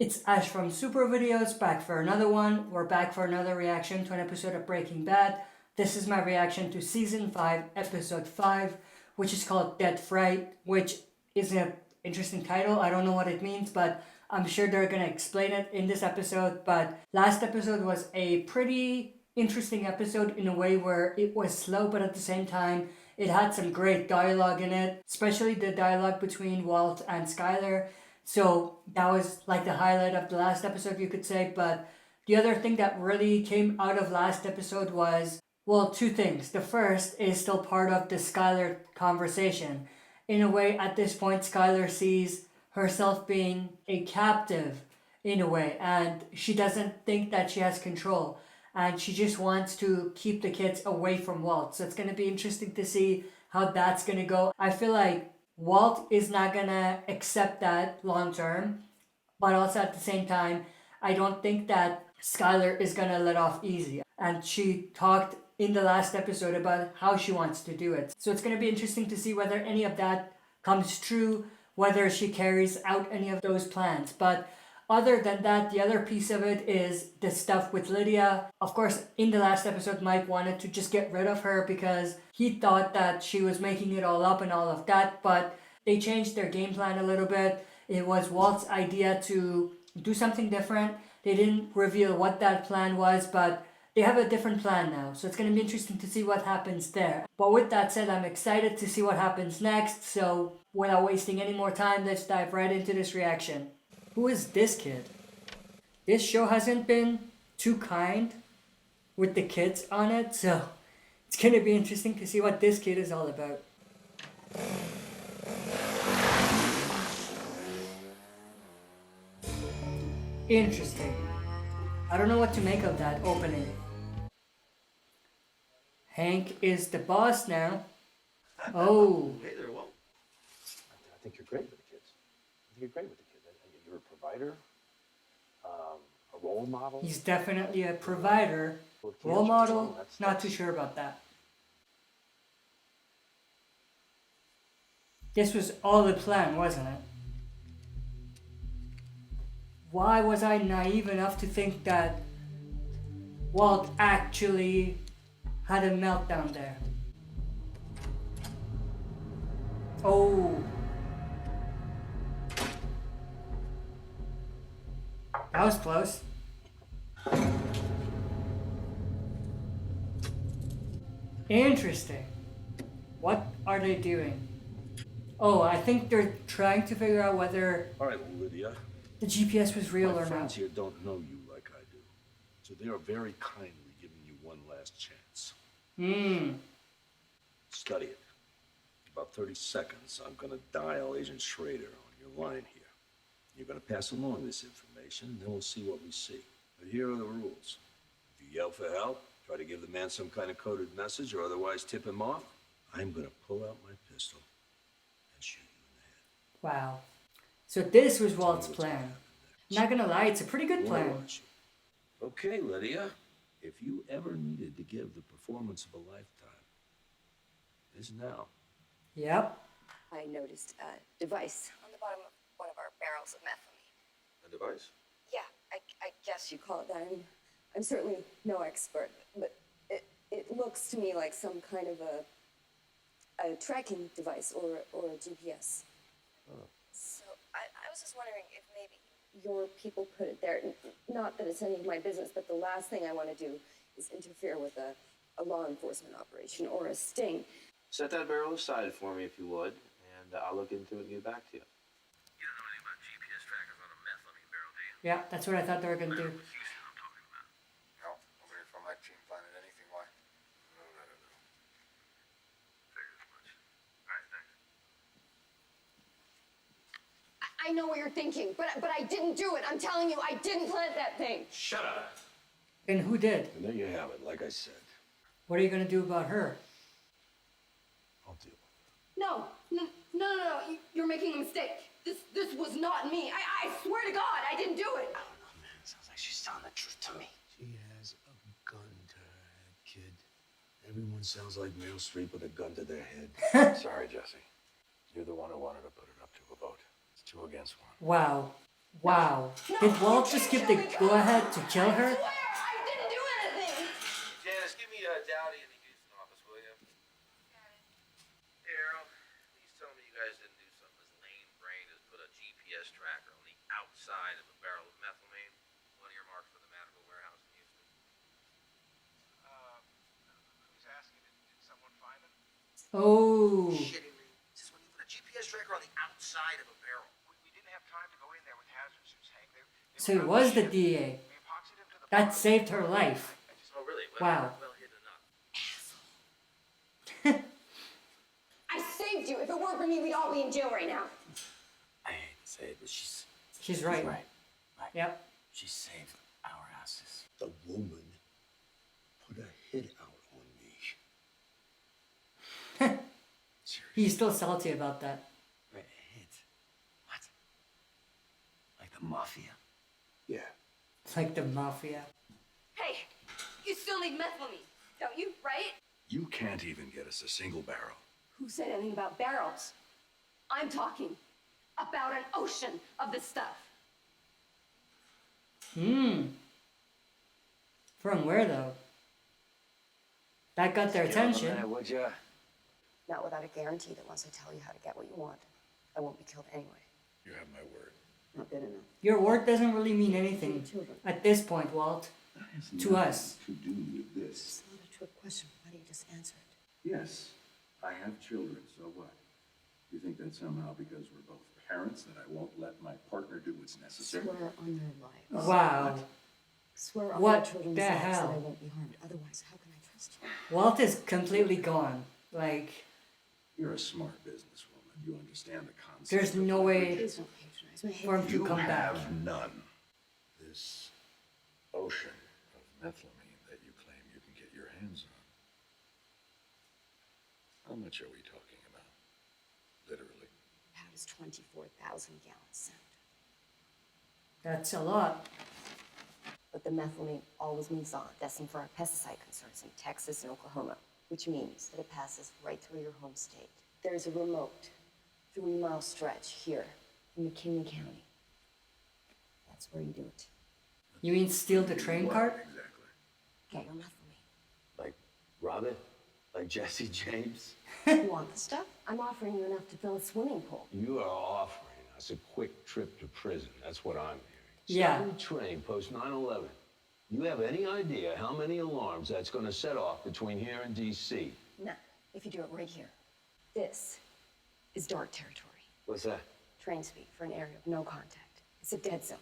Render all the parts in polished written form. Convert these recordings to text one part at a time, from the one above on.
It's Ash from Super Videos, back for another one. We're back for another reaction to an episode of Breaking Bad. This is my reaction to Season 5, Episode 5, which is called Dead Fright, which is an interesting title. I don't know what it means, but I'm sure they're going to explain it in this episode. But last episode was a pretty interesting episode in a way where it was slow, but at the same time, it had some great dialogue in it, especially the dialogue between Walt and Skyler. So that was like the highlight of the last episode, you could say. But the other thing that really came out of last episode was, well, two things. The first is still part of the Skylar conversation. In a way, at this point, Skylar sees herself being a captive in a way, and she doesn't think that she has control. And she just wants to keep the kids away from Walt. So it's going to be interesting to see how that's going to go. I feel like Walt is not gonna accept that long term, but also at the same time, I don't think that Skylar is gonna let off easy. And she talked in the last episode about how she wants to do it. So it's gonna be interesting to see whether any of that comes true, whether she carries out any of those plans. But other than that, the other piece of it is the stuff with Lydia. Of course, in the last episode, Mike wanted to just get rid of her because he thought that she was making it all up and all of that, but they changed their game plan a little bit. It was Walt's idea to do something different. They didn't reveal what that plan was, but they have a different plan now. So it's going to be interesting to see what happens there. But with that said, I'm excited to see what happens next. So without wasting any more time, let's dive right into this reaction. Who is this kid? This show hasn't been too kind with the kids on it, so it's gonna be interesting to see what this kid is all about. Interesting. I don't know what to make of that opening. Hank is the boss now. Oh. Hey there, Walt. I think you're great with the kids. I think you're great with the kids. You're a provider, a role model. He's definitely a provider. Role model, not too sure about that. This was all the plan, wasn't it? Why was I naive enough to think that Walt actually had a meltdown there? Oh. That was close. Interesting. What are they doing? Oh, I think they're trying to figure out whether All right, Lydia. the GPS was real My or friends not. here don't know you like I do, so they are very kindly giving you one last chance. Study it. In about 30 seconds, I'm gonna dial Agent Schrader on your line here. You're gonna pass along this information, and then we'll see what we see. But here are the rules. If you yell for help, try to give the man some kind of coded message, or otherwise tip him off, I'm gonna pull out my pistol and shoot you in the head. Wow. So this was Walt's plan. Not gonna lie, it's a pretty good plan. Okay, Lydia. If you ever needed to give the performance of a lifetime, is now. Yep. I noticed a device on the bottom of one of our barrels of methylamine. A device? Yeah, I guess you call it that. I'm certainly no expert, but it looks to me like some kind of a tracking device or a GPS. Oh. So I was just wondering if maybe your people put it there. Not that it's any of my business, but the last thing I want to do is interfere with a law enforcement operation or a sting. Set that barrel aside for me if you would, and I'll look into it and get back to you. You don't know anything about GPS trackers on a methylamine barrel, do you? Yeah, that's what I thought they were gonna do. It's Houston I'm talking about. No, nobody from that team planted anything. Why? No, I don't know. Figured as much. Alright, thanks. I know what you're thinking, but I didn't do it. I'm telling you, I didn't plant that thing. Shut up! And who did? And there you have it, like I said. What are you gonna do about her? I'll deal with No. You're making a mistake. This was not me. I swear to God, I didn't do it. I don't know, man. Sounds like she's telling the truth to me. it. She has a gun to her head, kid. Everyone sounds like Meryl Streep with a gun to their head. Sorry, Jesse. You're the one who wanted to put it up to a vote. It's 2 against 1. Wow. Wow. Did Walt just give the go-ahead to kill her? I didn't do anything. Janice, give me a Dowdy in the Houston office, will you? Hey, Errol, please tell me you guys didn't do something as lame brain as put a GPS tracker on the outside of a barrel of methylamine, one earmarked for the medical warehouse in Houston. Who's asking? Did someone find him? Oh. Shitting me. Just when you put a GPS tracker on the outside of a barrel. We didn't have time to go in there with hazard suits, Hank. They So were it on was the ship. DA. We epoxied him to the That bottom. saved her life. Oh, really? Wow. Well hidden enough. I saved you. If it weren't for me, we'd all be in jail right now. I hate to say it, but she's She's right. right. Yep. She saved our asses. The woman put a hit out on me. Seriously. He's still salty about that. Right, a hit. What? Like the mafia? Yeah. It's like the mafia. Hey, you still need methylamine, don't you? Right? You can't even get us a single barrel. Who said anything about barrels? I'm talking about an ocean of this stuff. From where though? That got their attention. Would ya? Not without a guarantee that once I tell you how to get what you want, I won't be killed anyway. You have my word. Not good enough. Your word doesn't really mean anything at this point, Walt. To us. To do with this. It's not a trick question. Why don't you just answer it? Yes, I have children, so what? You think that somehow because we're both parents that I won't let my partner do what's necessary? Swear on their lives. Wow. Swear on What your children's the lives that hell? I won't be harmed. Otherwise, how can I trust you? Walt is completely gone. Like, You're a smart businesswoman. You understand the concept. there's of no way Please don't patronize my for him hate. to come back. none. This ocean of methylamine that you claim you can get your hands on. How much are we talking about? Literally. How does 24,000 gallons sound? That's a lot. But the methylamine always moves on, destined for our pesticide concerns in Texas and Oklahoma, which means that it passes right through your home state. There's a remote 3-mile stretch here in McKinley County. That's where you do it. You mean steal the train cart? Exactly. Get your methylamine. Like rob it? Like Jesse James? You want the stuff? I'm offering you enough to fill a swimming pool. You are offering us a quick trip to prison. That's what I'm hearing. Yeah. Stolen train post 9/11. You have any idea how many alarms that's going to set off between here and D.C.? No, if you do it right here. This is dark territory. What's that? Train speak for an area of no contact. It's a dead zone.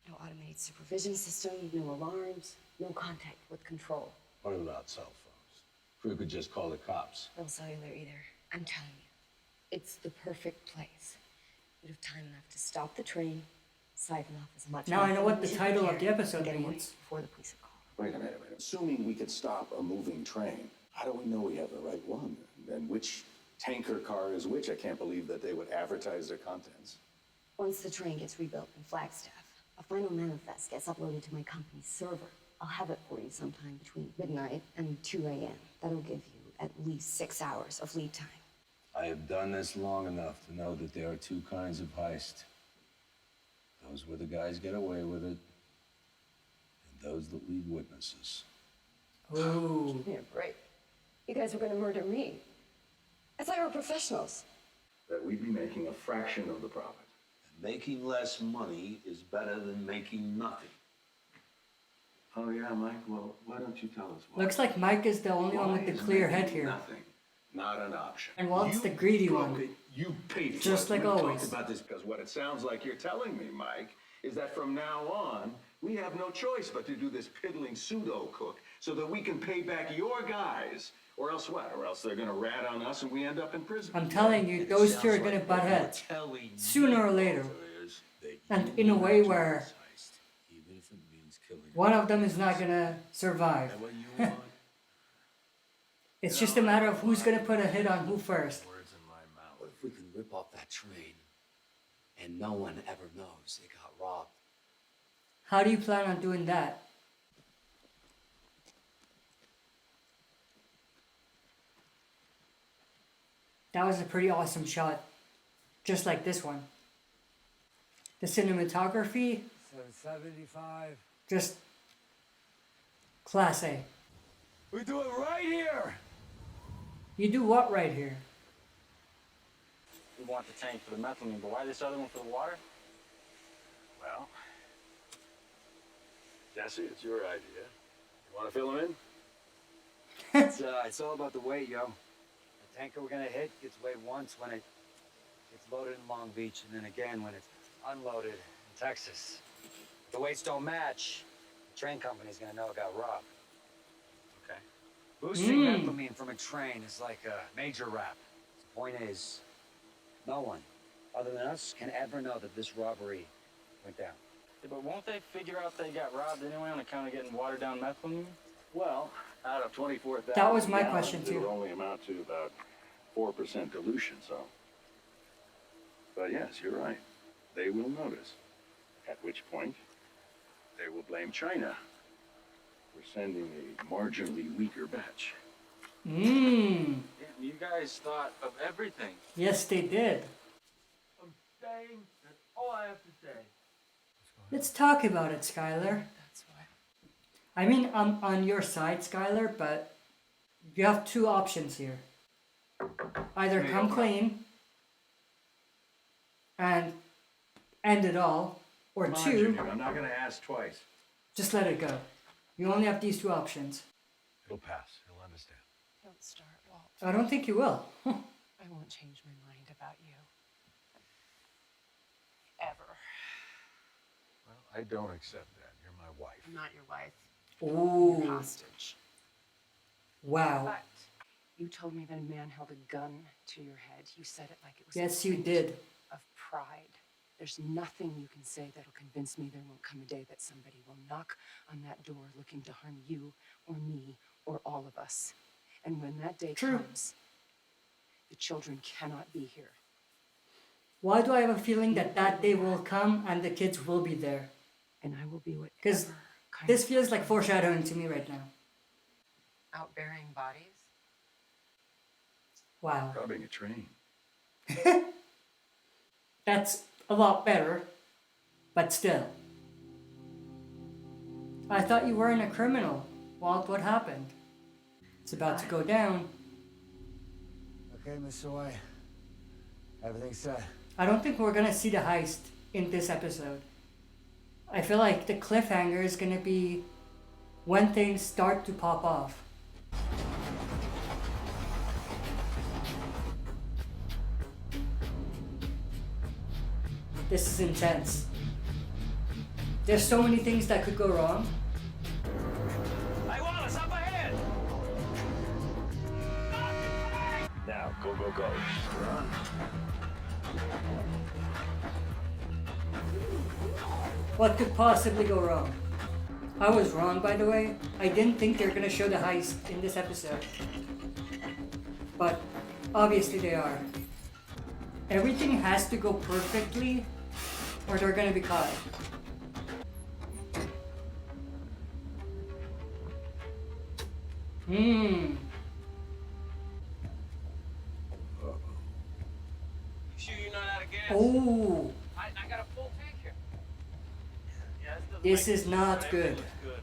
No automated supervision system, no alarms, no contact with control. What about cell phones? Crew could just call the cops. No cellular either. I'm telling you, it's the perfect place. You'd have time enough to stop the train, siphon off as much. Now I know what the methylamine as you title can of the episode and get away means. before the police are called. Wait a minute. Assuming we could stop a moving train, how do we know we have the right one? And which tanker car is which? I can't believe that they would advertise their contents. Once the train gets rebuilt in Flagstaff, a final manifest gets uploaded to my company's server. I'll have it for you sometime between midnight and 2 a.m. That'll give you at least 6 hours of lead time. I have done this long enough to know that there are two kinds of heist. Those where the guys get away with it, and those that leave witnesses. Ooh. Give me a break. You guys were gonna murder me. I thought you were professionals. That we'd be making a fraction of the profit. Making less money is better than making nothing. Oh yeah, Mike. Well, why don't you tell us why? Looks like Mike is the only one with the clear head here. Nothing. Not an option. And Walt's You the greedy broke one. it. You paid for Just it. like We always. talked about this because what it sounds like you're telling me, Mike, is that from now on we have no choice but to do this piddling pseudo cook so that we can pay back your guys, or else what? Or else they're gonna rat on us and we end up in prison. I'm telling you, those two are gonna butt heads. Sooner or later. And in a way where Even if it means killing one of them is not gonna survive. what you want. It's just a matter of who's gonna put a hit on who first. Words in my mouth. What if we can rip off that train and no one ever knows it got robbed? How do you plan on doing that? That was a pretty awesome shot. Just like this one. The cinematography, 775. just class A. We do it right here! You do what right here? We want the tank for the methylamine, but why this other one for the water? Well, Jesse, it's your idea. You want to fill him in? It's all about the weight, yo. The tanker we're gonna hit gets weighed once when it gets loaded in Long Beach, and then again when it's unloaded in Texas. If the weights don't match, the train company's gonna know it got robbed. Okay. Boosting methylamine from a train is like a major rap. The point is, no one, other than us, can ever know that this robbery went down. Yeah, but won't they figure out they got robbed anyway on account of getting watered down methylamine? Well, out of 24,000 That was my gallons, question, too. It'll only amount to about 4% dilution, so. But yes, you're right. They will notice. At which point, they will blame China for sending a marginally weaker batch. Mmm. Yeah, you guys thought of everything. Yes, they did. I'm saying that's all I have to say. Let's talk about it, Skylar. That's why. I mean, I'm on your side, Skylar, but you have two options here. Either come clean and end it all, or Come on, two, Junior, I'm not gonna ask twice. just let it go. You only have these two options. It'll pass. He'll understand. Don't start, Walt. I don't think you will. I won't change my mind about you. Ever. Well, I don't accept that. You're my wife. I'm not your wife. Ooh. You're hostage. Wow. But you told me that a man held a gun to your head. You said it like it was Yes, a you point did. of pride. There's nothing you can say that'll convince me there won't come a day that somebody will knock on that door looking to harm you or me or all of us. And when that day True. comes, the children cannot be here. Why do I have a feeling that that day will come and the kids will be there? And I will be whatever 'Cause kind This of feels like foreshadowing to me right now. out burying bodies. Wow. Robbing a train. That's a lot better, but still. I thought you weren't a criminal. Walt, what happened? It's about to go down. Okay, Mr. White. Everything's set. I don't think we're gonna see the heist in this episode. I feel like the cliffhanger is gonna be when things start to pop off. This is intense. There's so many things that could go wrong. Hey, Wallace, up ahead! Now, go, go, go. Run. What could possibly go wrong? I was wrong, by the way. I didn't think they were gonna show the heist in this episode. But obviously they are. Everything has to go perfectly or they're gonna be caught. You sure you're not out of gas? Oh, I got a full tank here. Yeah, this is not good. good.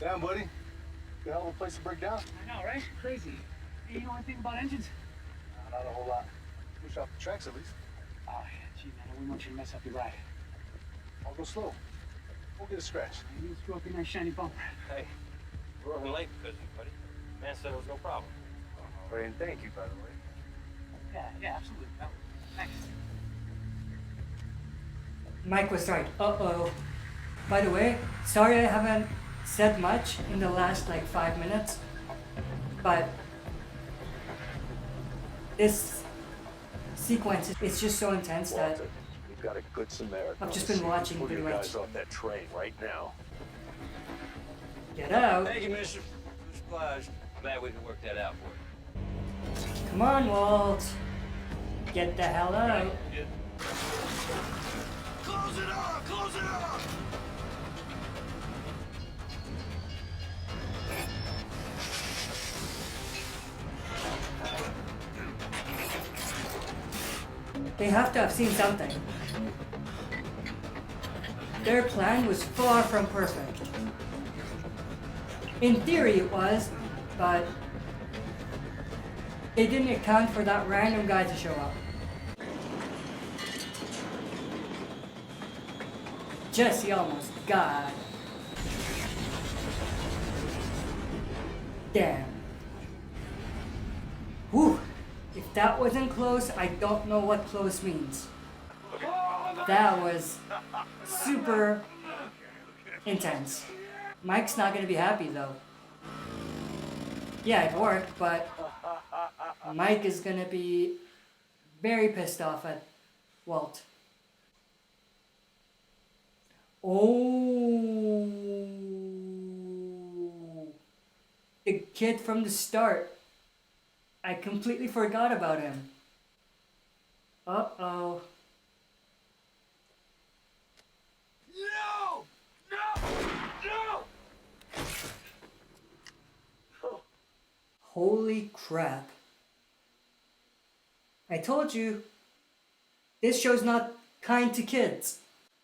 Down, buddy. Good hell of a place to break down. I know, right? Crazy. Hey, you know anything about engines? Not a whole lot. Push off the tracks at least. Oh, yeah, gee, man, I wouldn't want you to mess up your ride. I'll go slow. We'll get a scratch. You just threw up a nice shiny bumper. Hey, we're running late because of you, buddy. Man said it was no problem. Oh, and thank you, by the way. Yeah, absolutely. No, thanks. Mike was right. Uh-oh. By the way, sorry I haven't said much in the last like 5 minutes, but this sequence is just so intense that Walter, we've got a good Samaritan. I've just on the been scene. watching Pull pretty your much. guys off that train right now. get out. Thank you, mister. Much obliged. Glad we can work that out for you. Come on, Walt. Get the hell out. Close it up! Close it up! They have to have seen something. their plan was far from perfect. In theory it was, but they didn't account for that random guy to show up. Jesse almost got. Damn. Whew. If that wasn't close, I don't know what close means. That was super intense. Mike's not gonna be happy though. Yeah, it worked, but Mike is gonna be very pissed off at Walt. Oh, the kid from the start. I completely forgot about him. Uh-oh. No! No! No! Holy crap. I told you, this show's not kind to kids.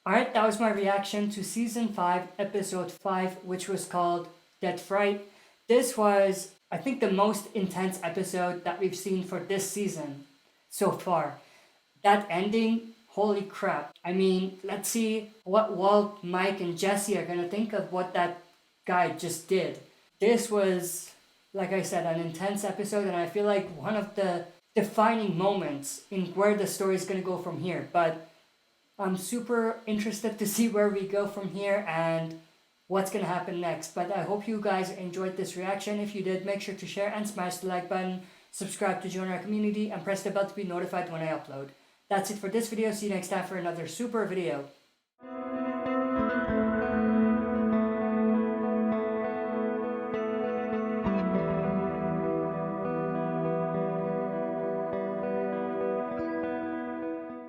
Alright, that was my reaction to Season 5, Episode 5, which was called Dead Fright. This was, I think, the most intense episode that we've seen for this season so far. That ending, holy crap. I mean, let's see what Walt, Mike, and Jesse are gonna think of what that guy just did. This was, like I said, an intense episode, and I feel like one of the defining moments in where the story is gonna go from here. But I'm super interested to see where we go from here and what's gonna happen next. But I hope you guys enjoyed this reaction. If you did, make sure to share and smash the like button, subscribe to join our community, and press the bell to be notified when I upload. That's it for this video. See you next time for another super video.